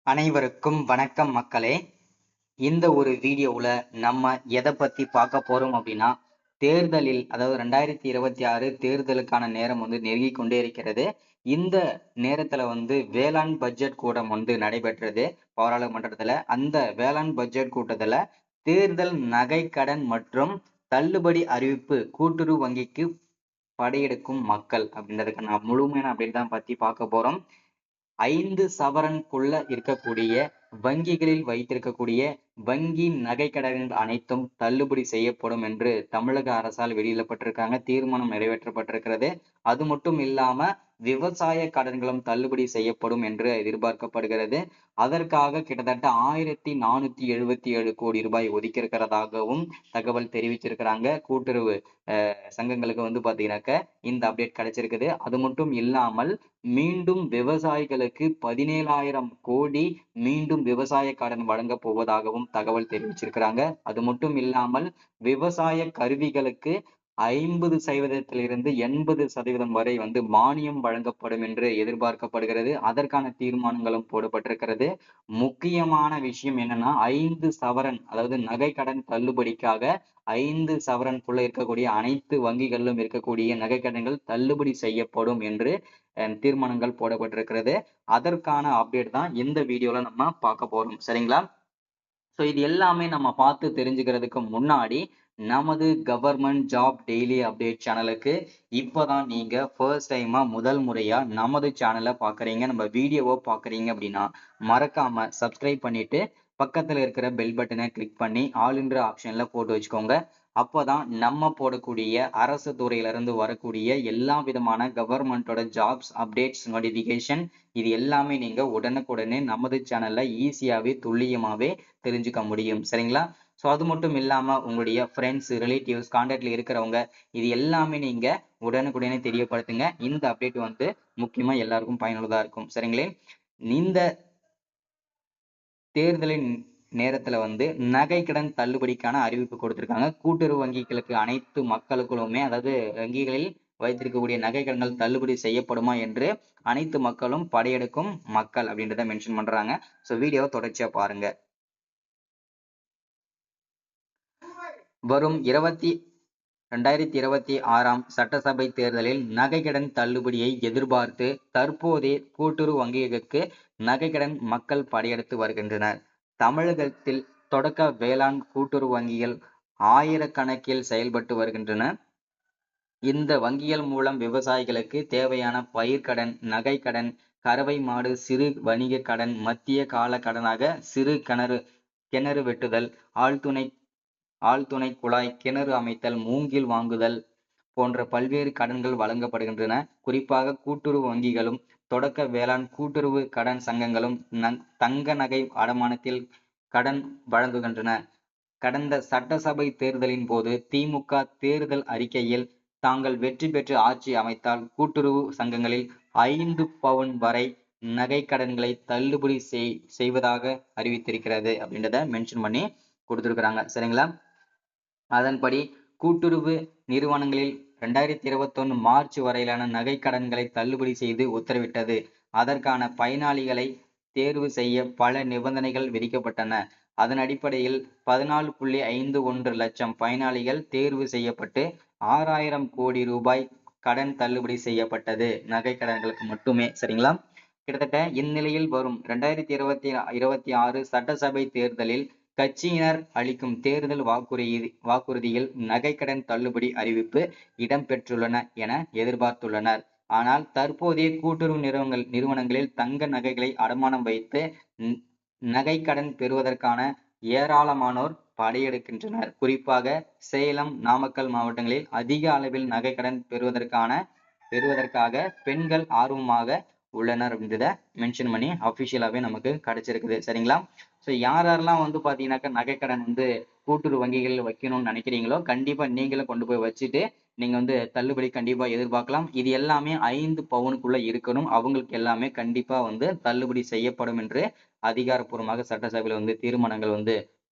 அனைவருக்கும் வணக்கம் மக்களே. இந்த ஒரு வீடியோவில் நம்ம எதை பற்றி பார்க்க போகிறோம் அப்படின்னா, தேர்தலில் அதாவது 2026 தேர்தலுக்கான நேரம் நெருங்கி கொண்டே இருக்கிறது. இந்த நேரத்தில் வேளாண் பட்ஜெட் கூட்டம் நடைபெற்றது பாராளுமன்றத்தில். அந்த வேளாண் பட்ஜெட் கூட்டத்தில் தேர்தல் நகை கடன் மற்றும் தள்ளுபடி அறிவிப்பு கூட்டுறவு வங்கிக்கு படையெடுக்கும் மக்கள் அப்படின்றதுக்கு நான் முழுமையான அப்டேட் தான் பற்றி பார்க்க போகிறோம். 5 சவரனுக்குள்ள இருக்கக்கூடிய வங்கிகளில் வைத்திருக்கக்கூடிய வங்கி நகை கடன்கள் அனைத்தும் தள்ளுபடி செய்யப்படும் என்று தமிழக அரசால் வெளியிடப்பட்டிருக்காங்க. தீர்மானம் நிறைவேற்றப்பட்டிருக்கிறது. அது மட்டும் இல்லாம விவசாய கடன்களும் தள்ளுபடி செய்யப்படும் என்று எதிர்பார்க்கப்படுகிறது. அதற்காக கிட்டத்தட்ட 1477 கோடி ரூபாய் ஒதுக்கி இருக்கிறதாகவும் தகவல் தெரிவிச்சிருக்கிறாங்க. கூட்டுறவு சங்கங்களுக்கு பாத்தீங்கன்னாக்க இந்த அப்டேட் கிடைச்சிருக்குது. அது மட்டும் இல்லாமல் மீண்டும் விவசாயிகளுக்கு 17,000 கோடி மீண்டும் விவசாய கடன் வழங்க போவதாகவும் தகவல் தெரிவிச்சிருக்கிறாங்க. அது மட்டும் இல்லாமல் விவசாய கருவிகளுக்கு 50% 80% வரை மானியம் வழங்கப்படும் என்று எதிர்பார்க்கப்படுகிறது. அதற்கான தீர்மானங்களும் போடப்பட்டிருக்கிறது. முக்கியமான விஷயம் என்னன்னா, 5 சவரன் அதாவது நகை கடன் தள்ளுபடிக்காக 5 சவரனுக்குள்ள இருக்கக்கூடிய அனைத்து வங்கிகளிலும் இருக்கக்கூடிய நகை கடன்கள் தள்ளுபடி செய்யப்படும் என்று தீர்மானங்கள் போடப்பட்டிருக்கிறது. அதற்கான அப்டேட் தான் இந்த வீடியோல நம்ம பார்க்க போறோம். சரிங்களா? ஸோ இது எல்லாமே நம்ம பார்த்து தெரிஞ்சுக்கிறதுக்கு முன்னாடி நமது கவர்மெண்ட் ஜாப் டெய்லி அப்டேட் சேனலுக்கு இப்போதான் நீங்க ஃபர்ஸ்ட் டைமா முதல் முறையா நமது சேனலை பார்க்குறீங்க, நம்ம வீடியோவை பார்க்குறீங்க அப்படின்னா மறக்காம சப்ஸ்கிரைப் பண்ணிட்டு பக்கத்துல இருக்கிற பெல் பட்டனை கிளிக் பண்ணி ஆல் என்ற ஆப்ஷன்ல போட்டு வச்சுக்கோங்க. அப்போதான் நம்ம போடக்கூடிய அரசு துறையில இருந்து வரக்கூடிய எல்லா விதமான கவர்மெண்டோட ஜாப்ஸ் அப்டேட்ஸ் நோட்டிபிகேஷன் இது எல்லாமே நீங்க உடனுக்குடனே நமது சேனல்ல ஈஸியாவே துல்லியமாவே தெரிஞ்சுக்க முடியும். சரிங்களா? ஸோ அது மட்டும் இல்லாம உங்களுடைய ஃப்ரெண்ட்ஸ், ரிலேட்டிவ்ஸ், கான்டாக்ட்ல இருக்கிறவங்க இது எல்லாமே நீங்க உடனுக்குடனே தெரியப்படுத்துங்க. இந்த அப்டேட் முக்கியமா எல்லாருக்கும் பயனுள்ளதா இருக்கும். சரிங்களே? இந்த தேர்தலின் நேரத்துல நகை கடன் தள்ளுபடிக்கான அறிவிப்பு கொடுத்திருக்காங்க. கூட்டுறவு வங்கிகளுக்கு அனைத்து மக்களுக்குமே அதாவது வங்கிகளில் வைத்திருக்கக்கூடிய நகை கடன்கள் தள்ளுபடி செய்யப்படுமா என்று அனைத்து மக்களும் படையெடுக்கும் மக்கள் அப்படின்றத மென்ஷன் பண்றாங்க. ஸோ வீடியோவை தொடர்ச்சியா பாருங்க. வரும் 2026 சட்டசபை தேர்தலில் நகைக்கடன் தள்ளுபடியை எதிர்பார்த்து தற்போதே கூட்டுறவு வங்கிகளுக்கு நகைக்கடன் மக்கள் படையெடுத்து வருகின்றனர். தமிழகத்தில் தொடக்க வேளாண் கூட்டுறவு வங்கிகள் ஆயிரக்கணக்கில் செயல்பட்டு வருகின்றன. இந்த வங்கிகள் மூலம் விவசாயிகளுக்கு தேவையான பயிர்க்கடன், நகைக்கடன், கறவை மாடு சிறு வணிக கடன், மத்திய கால கடனாக சிறு கிணறு வெட்டுதல், ஆழ்துணை குழாய் கிணறு அமைத்தல், மூங்கில் வாங்குதல் போன்ற பல்வேறு கடன்கள் வழங்கப்படுகின்றன. குறிப்பாக கூட்டுறவு வங்கிகளும் தொடக்க வேளாண் கூட்டுறவு கடன் சங்கங்களும் தங்க நகை அடமானத்தில் கடன் வழங்குகின்றன. கடந்த சட்டசபை தேர்தலின் போது திமுக தேர்தல் அறிக்கையில் தாங்கள் வெற்றி பெற்று ஆட்சி அமைத்தால் கூட்டுறவு சங்கங்களில் 5 பவுன் வரை நகை கடன்களை தள்ளுபடி செய்வதாக அறிவித்திருக்கிறது அப்படின்றத மென்ஷன் பண்ணி கொடுத்திருக்கிறாங்க. சரிங்களா? அதன்படி கூட்டுறவு நிறுவனங்களில் 2021 மார்ச் வரையிலான நகை கடன்களை தள்ளுபடி செய்து உத்தரவிட்டது. அதற்கான பயனாளிகளை தேர்வு செய்ய பல நிபந்தனைகள் விதிக்கப்பட்டன. அதன் அடிப்படையில் 14.51 லட்சம் பயனாளிகள் தேர்வு செய்யப்பட்டு 6,000 கோடி ரூபாய் கடன் தள்ளுபடி செய்யப்பட்டது. நகை கடன்களுக்கு மட்டுமே. சரிங்களா? கிட்டத்தட்ட இந்நிலையில் வரும் 2026 சட்டசபை தேர்தலில் கட்சியினர் அளிக்கும் தேர்தல் வாக்குறுதியில் நகைக்கடன் தள்ளுபடி அறிவிப்பு இடம்பெற்றுள்ளன என எதிர்பார்த்துள்ளனர். ஆனால் தற்போதைய கூட்டுறவு நிறுவனங்களில் தங்க நகைகளை அடமானம் வைத்து நகை கடன் பெறுவதற்கான ஏராளமானோர் படையெடுக்கின்றனர். குறிப்பாக சேலம், நாமக்கல் மாவட்டங்களில் அதிக அளவில் நகை கடன் பெறுவதற்காக பெண்கள் ஆர்வமாக உள்ளனர் அப்படின்றத மென்ஷன் பண்ணி அபிஷியலாவே நமக்கு கிடைச்சிருக்குது. சரிங்களா? ஸோ யாரெல்லாம் பாத்தீங்கன்னாக்கா நகைக்கடன் கூட்டுறவு வங்கிகளில் வைக்கணும்னு நினைக்கிறீங்களோ கண்டிப்பா நீங்களும் கொண்டு போய் வச்சுட்டு நீங்க தள்ளுபடி கண்டிப்பா எதிர்பார்க்கலாம். இது எல்லாமே 5 பவுனுக்குள்ள இருக்கணும். அவங்களுக்கு எல்லாமே கண்டிப்பா தள்ளுபடி செய்யப்படும் என்று அதிகாரப்பூர்வமாக சட்டசபையில தீர்மானங்கள்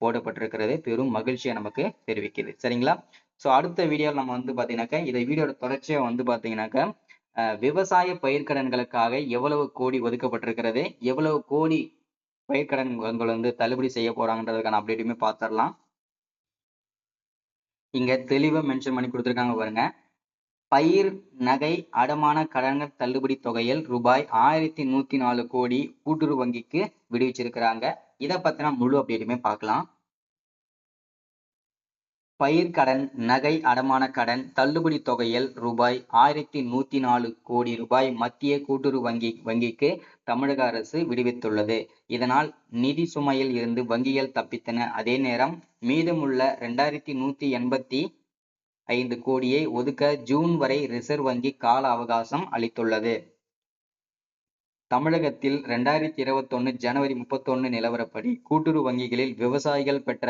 போடப்பட்டிருக்கிறது. பெரும் மகிழ்ச்சியை நமக்கு தெரிவிக்குது. சரிங்களா? ஸோ அடுத்த வீடியோவில் நம்ம பாத்தீங்கன்னாக்கா இதை வீடியோட தொடர்ச்சியா பாத்தீங்கன்னாக்கா விவசாய பயிர்க்கடன்களுக்காக எவ்வளவு கோடி ஒதுக்கப்பட்டிருக்கிறது, எவ்வளவு கோடி பயிர்க்கடன் வந்து தள்ளுபடி செய்ய போறாங்கன்றதுக்கான அப்டேட்டுமே பார்த்துடலாம். இங்க தெளிவா மென்ஷன் பண்ணி கொடுத்துருக்காங்க பாருங்க. பயிர் நகை அடமான கடன்கள் தள்ளுபடி தொகையில் ரூபாய் 1104 கோடி கூட்டுறவு வங்கிக்கு விடுவிச்சிருக்கிறாங்க. இதை பத்தின முழு அப்டேட்டுமே பார்க்கலாம். பயிர்க்கடன் நகை அடமான கடன் தள்ளுபடி தொகையில் ரூபாய் 1104 கோடி ரூபாய் மத்திய கூட்டுறவு வங்கிக்கு தமிழக அரசு விடுவித்துள்ளது. இதனால் நிதி சுமையில் இருந்து வங்கிகள் தப்பித்தன. அதே நேரம் மீதமுள்ள 2185 கோடியை ஒதுக்க ஜூன் வரை ரிசர்வ் வங்கி கால அவகாசம் அளித்துள்ளது. தமிழகத்தில் 2021 ஜனவரி 31 நிலவரப்படி கூட்டுறவு வங்கிகளில் விவசாயிகள் பெற்ற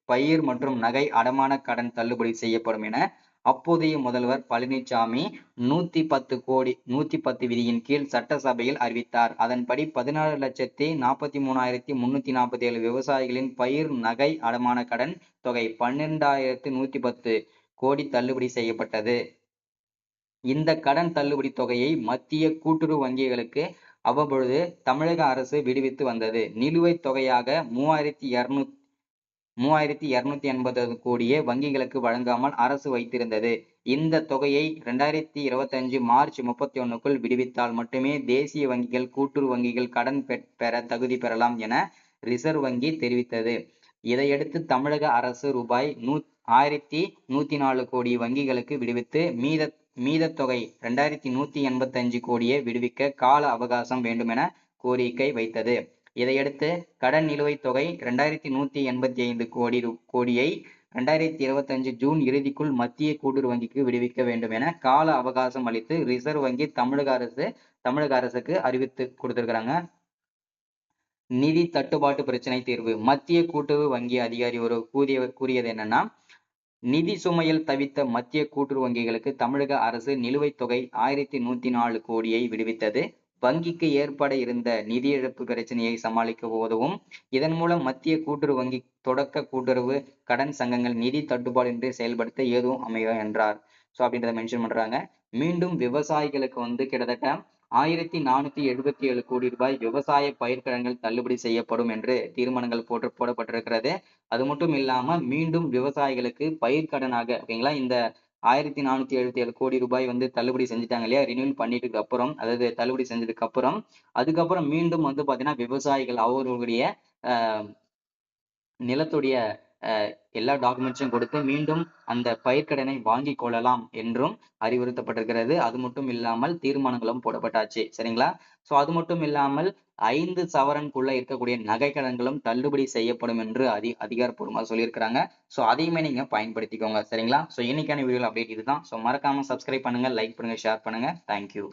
பயிர் மற்றும் நகை அடமான கடன் தள்ளுபடி செய்யப்படும் என அப்போதைய முதல்வர் பழனிசாமி 110 விதியின் கீழ் சட்டசபையில் அறிவித்தார். அதன்படி 16,43,347 விவசாயிகளின் பயிர் நகை அடமான கடன் தொகை 12,110 கோடி தள்ளுபடி செய்யப்பட்டது. இந்த கடன் தள்ளுபடி தொகையை மத்திய கூட்டுறவு வங்கிகளுக்கு அவ்வப்பொழுது தமிழக அரசு விடுவித்து வந்தது. நிலுவைத் தொகையாக 3,280 கோடியே வங்கிகளுக்கு வழங்காமல் அரசு வைத்திருந்தது. இந்த தொகையை 2025 மார்ச் 31க்குள் விடுவித்தால் மட்டுமே தேசிய வங்கிகள் கூட்டுறவு வங்கிகள் கடன் பெற தகுதி பெறலாம் என ரிசர்வ் வங்கி தெரிவித்தது. இதையடுத்து தமிழக அரசு ரூபாய் 1,104 கோடி வங்கிகளுக்கு விடுவித்து மீத தொகை 2,185 கோடியை விடுவிக்க கால அவகாசம் வேண்டும் என கோரிக்கை வைத்தது. இதையடுத்து கடன் நிலுவைத் தொகை 2,185 கோடியை 2025 ஜூன் இறுதிக்குள் மத்திய கூட்டுறவு வங்கிக்கு விடுவிக்க வேண்டும் என கால அவகாசம் அளித்து ரிசர்வ் வங்கி தமிழக அரசுக்கு அறிவித்து கொடுத்திருக்கிறாங்க. நிதி தட்டுப்பாட்டு பிரச்சனை தீர்வு. மத்திய கூட்டுறவு வங்கி அதிகாரி கூறியது என்னன்னா, நிதி சுமையில் தவித்த மத்திய கூட்டுறவு வங்கிகளுக்கு தமிழக அரசு நிலுவைத் தொகை 1,104 கோடியை விடுவித்தது. வங்கிக்கு ஏற்பட இருந்த நிதி இழப்பு பிரச்சனையை சமாளிக்க உதவும். இதன் மூலம் மத்திய கூட்டுறவு வங்கி தொடக்க கூட்டுறவு கடன் சங்கங்கள் நிதி தட்டுப்பாடின்றி செயல்படுத்த ஏதுவும் அமையும் என்றார். ஸோ அப்படின்றத மென்ஷன் பண்றாங்க. மீண்டும் விவசாயிகளுக்கு கிட்டத்தட்ட 1,477 கோடி ரூபாய் விவசாய பயிர்க்கடன்கள் தள்ளுபடி செய்யப்படும் என்று தீர்மானங்கள் போடப்பட்டிருக்கிறது. அது மட்டும் இல்லாம மீண்டும் விவசாயிகளுக்கு பயிர்க்கடனாக ஓகேங்களா, இந்த 1,477 கோடி ரூபாய் தள்ளுபடி செஞ்சுட்டாங்க இல்லையா, ரினியூல் பண்ணிட்டு அப்புறம், அதாவது தள்ளுபடி செஞ்சதுக்கு அப்புறம் அதுக்கப்புறம் மீண்டும் பாத்தீங்கன்னா விவசாயிகள் அவர்களுடைய நிலத்துடைய எல்லா டாக்குமெண்ட்ஸையும் கொடுத்து மீண்டும் அந்த பயிர்க்கடனை வாங்கி கொள்ளலாம் என்றும் அறிவுறுத்தப்பட்டிருக்கிறது. அது மட்டும் இல்லாமல் தீர்மானங்களும் போடப்பட்டாச்சு. சரிங்களா? சோ அது மட்டும் இல்லாமல் 5 சவரனுக்குள்ள இருக்கக்கூடிய நகை கடன்களும் தள்ளுபடி செய்யப்படும் என்று அதிகாரப்பூர்வமாக சொல்லியிருக்கிறாங்க. சோ அதையுமே நீங்க பயன்படுத்திக்கோங்க. சரிங்களா? சோ இன்னைக்கான வீடியோ அப்டேட் இதுதான். சோ மறக்காம சப்ஸ்கிரைப் பண்ணுங்க, லைக் பண்ணுங்க, ஷேர் பண்ணுங்க. தேங்க்யூ.